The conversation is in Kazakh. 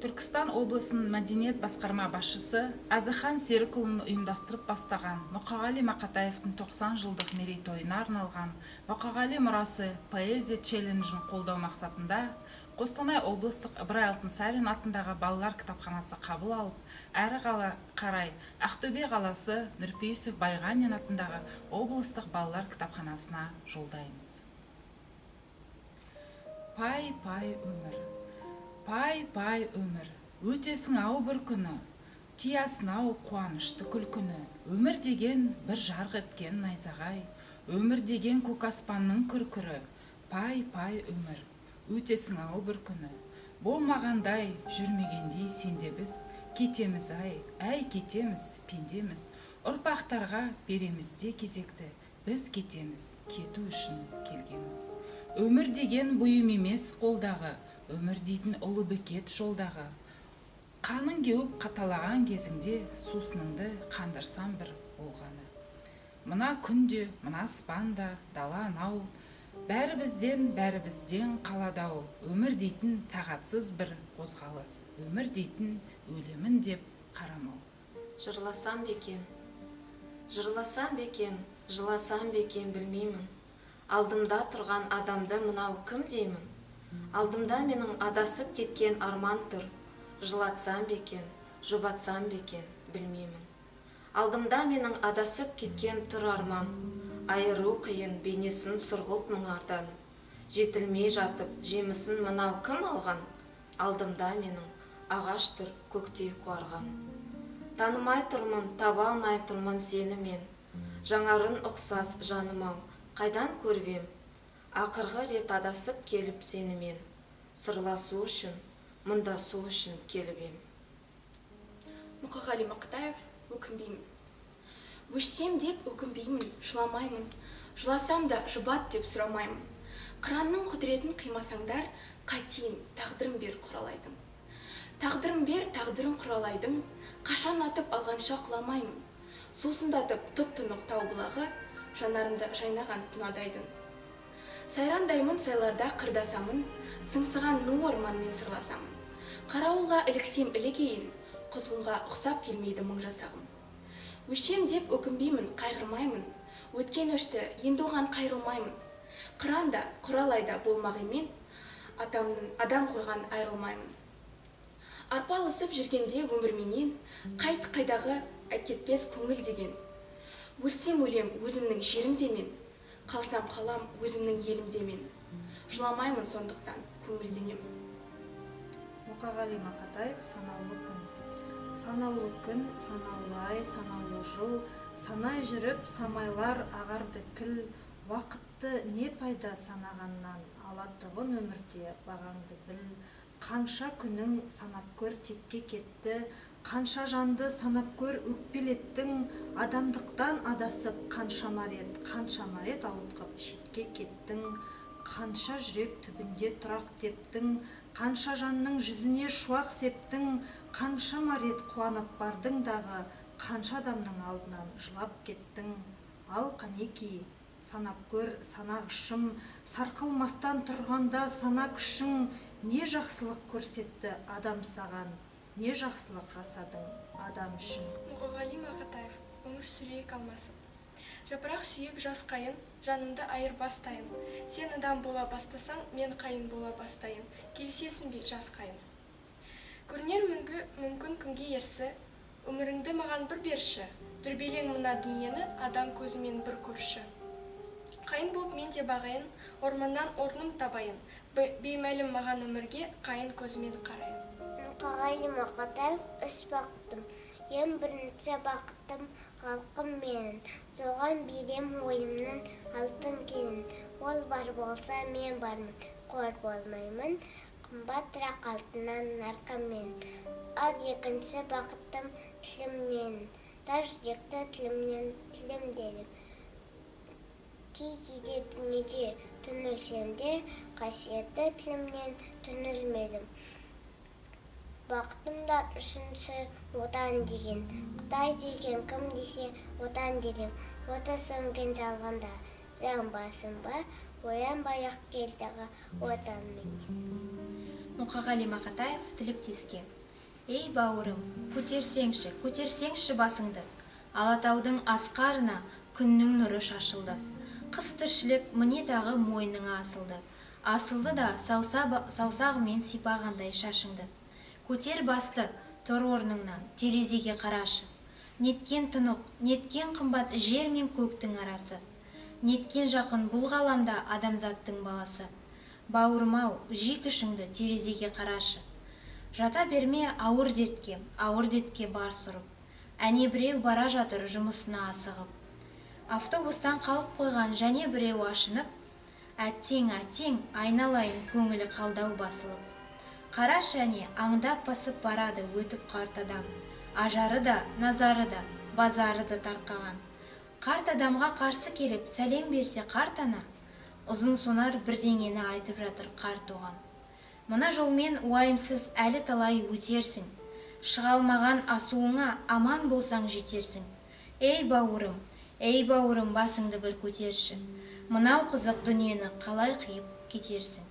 Түркістан облысының мәдениет басқарма басшысы Азыхан Серікұлын ұйымдастырып бастаған Мұқағали Мақатаевтың 90 жылдық мерейтойына арналған Мұқағали мұрасы поэзия челленджін қолдау мақсатында Қостанай облыстық Ыбырай Алтынсарин атындағы балалар кітапханасы қабыл алып, әрі қарай Ақтөбе қаласы Нұрпейісов Байғанин атындағы облыстық балалар кітапханасына жолдаймыз. Пай-пай өмір. Пай-пай өмір, өтесің-ау бір күні, тиясың-ау қуанышты күлкіні. Өмір деген бір жарқ еткен найзағай, өмір деген көк аспанның күркірі. Пай-пай өмір, өтесің-ау бір күні. Болмағандай, жүрмегендей сенде біз, кетеміз-ай, әй кетеміз, пендеміз. Ұрпақтарға беремізде кезекті, біз кетеміз, кету үшін келгеміз. Өмір деген бұйым емес қолдағы, өмір дейтін ұлы бекет жолдағы. Қаның кеуіп қаталаған кезіңде сусыныңды қандырсам бір болғаны. Мына күнде, мына аспанда, дала анау, бәрімізден қаладау. Өмір дейтін тағатсыз бір қозғалыс, өмір дейтін өлемін деп қарамау. Жырласам бекен, жыласам бекен білмеймін. Алдымда тұрған адамды мынау кім деймін? Алдымда менің адасып кеткен арман тұр. Жылатсам бекен, жұбатсам бекен, білмеймін. Алдымда менің адасып кеткен тұр арман. Айыру қиын бейнесін сұрғылт мұңардан. Жетілмей жатып, жемісін мынау кім алған? Алдымда менің ағаш тұр көктей қуарған. Танымай тұрмын, таба алмай тұрмын сені мен. Жаңарын ұқсас жаным-ау, қайдан көрбем? Ақырғы рет адасып келіп сенімен, сырласу үшін, мұндасу үшін келіп ем. Мұқағали Мақатаев, өкінбеймін. Өшсем деп өкінбеймін, жыламаймын. Жыласам да жұбат деп сұрамаймын. Қыранның құдіретін қимасаңдар, қайтейін, тағдырым бер құралайдым. Тағдырым бер, тағдырын құралайдың, қашан атып алғанша құламаймын. Сусындатып тұп-тұнық тау бұлағы, жанарымда жайнаған тұнадайдың. Сайрандаймын сайларда қырдасамын, сыңсыған ну орманмен сырласамын. Қарауылға іліксем ілігейін, құзғынға ұқсап келмейді мың жасағым. Өшем деп өкінбеймін, қайғырмаймын, өткен өшті, енді оған қайрылмаймын. Қыранда, құралайда болмақ емен, адам қойған айрылмаймын. Арпалысып жүргенде өмірменен, қайдағы әкетпес көңіл деген. Өлсем өлем өзімнің жерімде мен, қалсам қалам өзімнің елімде мен. Жыламаймын сондықтан көңілденем. Мұқағали Мақатаев, санаулы күн. Санаулы күн, санаулы ай, санаулы жыл, санай жүріп самайлар ағарды кіл. Уақытты не пайда санағаннан, алатұғын өмірде бағаңды біл. Қанша күнің санап көр текке кетті, қанша жанды санап көр өкпелеттің. Адамдықтан адасып қаншама рет ауытқып шетке кеттің. Қанша жүрек түбінде тұрақ тептің, қанша жанның жүзіне шуақ септің. Қаншама рет қуанып бардың дағы, қанша адамның алдынан жылап кеттің. Ал қанеки, санап көр санағышым, сарқылмастан тұрғанда сана күшің. Не жақсылық көрсетті адам саған, не жақсылық жасадың адам үшін. Мұқағали Мақатаев, өмір сүрейік алмасып. Жапырақ сүйек жас қайын, жанымды айыр бастайын. Сен адам бола бастасаң, мен қайын бола бастайын. Келісесің бе жас қайын? Көрінер мүмкін күнге ерсі, өміріңді маған бір берші. Дүрбелең мына дүниені адам көзімен бір көрші. Қайын боп мен де бағайын, орманнан орным табайын. Беймәлім маған өмірге қайын көзімен қарайын. Мұқағали Мақатаев, үш бақыттым. Ең бірінші бақыттым халқым менің. Соған берем ойымның алтын кенін. Ол бар болса мен бармын, қор болмаймын. Қымбатырақ алтыннан нарқаммен. Ал екінші бақыттым тілімнен. Тар жүректі тілімнен тілімдедім. Кей-кейде дүниеде түнілсемде, қасиетті тілімнен түнілмедім. Бақытымда үшінші отан деген, Қытай деген кім десе отан дедім. Ота сөнген жалғанда, заң басым ба, оянбай-ақ келдігі отан мен. Мұқағали Мақатаев, тілектескен. Ей бауырым, көтерсеңші басыңды. Алатаудың асқарына күннің нұры шашылды. Қыс тіршілік міне тағы мойныңа асылды. Асылды да саусағымен сипағандай шашыңды. Көтер басты, тұр орныңнан, терезеге қарашы. Неткен тұнық, неткен қымбат жер мен көктің арасы. Неткен жақын бұл ғаламда адамзаттың баласы. Бауырмау, жи күшіңді, терезеге қарашы. Жата берме ауыр дертке бар сұрып. Әне біреу бара жатыр жұмысына асығып. Автобустан қалып қойған және біреу ашынып, әттең, айналайын көңілі қалдау басылып. Қарашы әне аңдап басып барады өтіп қарт адам. Ажары да, назары да, базары да тарқаған. Қарт адамға қарсы келіп сәлем берсе қарт ана, ұзын сонар бірдеңені айтып жатыр қарт оған. Мына жолмен уайымсыз әлі талай өтерсің. Шыға алмаған асуыңа аман болсаң жетерсің. Ей бауырым, басыңды бір көтерші. Мынау қызық дүниені қалай қиып кетерсің.